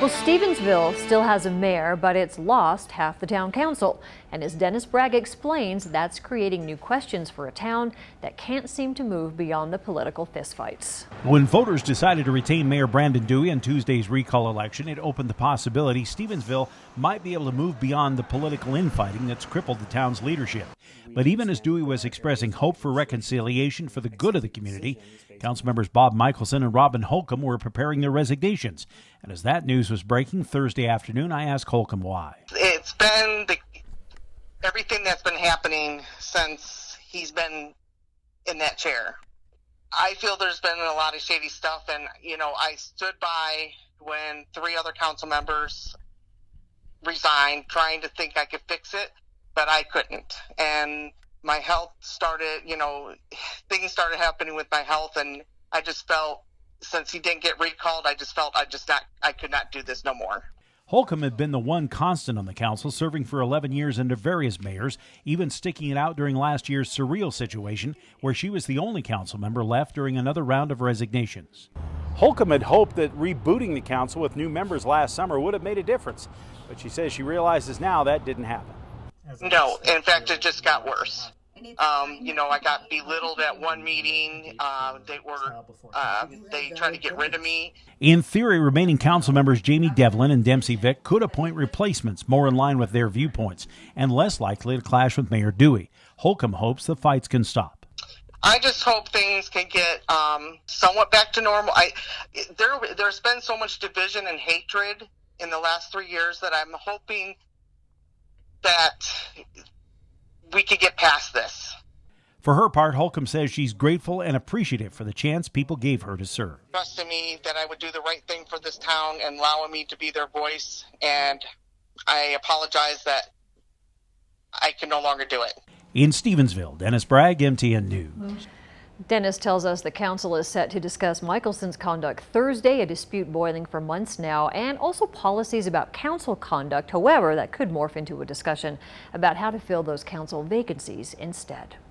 Well, Stevensville still has a mayor, but it's lost half the town council. And as Dennis Bragg explains, that's creating new questions for a town that can't seem to move beyond the political fistfights. When voters decided to retain Mayor Brandon Dewey in Tuesday's recall election, it opened the possibility Stevensville might be able to move beyond the political infighting that's crippled the town's leadership. But even as Dewey was expressing hope for reconciliation for the good of the community, Councilmembers Bob Michelson and Robin Holcomb were preparing their resignations. And as that news was breaking Thursday afternoon, I asked Holcomb why. It's been everything that's been happening since he's been in that chair. I feel there's been a lot of shady stuff, and I stood by when 3 other council members resigned, trying to think I could fix it, but I couldn't. And my health started, things started happening with my health, and I just felt, since he didn't get recalled, I could not do this no more. Holcomb had been the one constant on the council, serving for 11 years under various mayors, even sticking it out during last year's surreal situation where she was the only council member left during another round of resignations. Holcomb had hoped that rebooting the council with new members last summer would have made a difference, but she says she realizes now that didn't happen. No, in fact, it just got worse. I got belittled at one meeting. They tried to get rid of me. In theory, remaining council members Jamie Devlin and Dempsey Vick could appoint replacements more in line with their viewpoints and less likely to clash with Mayor Dewey. Holcomb hopes the fights can stop. I just hope things can get somewhat back to normal. There's been so much division and hatred in the last 3 years that I'm hoping that we could get past this. For her part, Holcomb says she's grateful and appreciative for the chance people gave her to serve. Trusting me that I would do the right thing for this town and allowing me to be their voice, and I apologize that I can no longer do it. In Stevensville, Dennis Bragg, MTN News. Dennis tells us the council is set to discuss Michelson's conduct Thursday, a dispute boiling for months now, and also policies about council conduct. However, that could morph into a discussion about how to fill those council vacancies instead.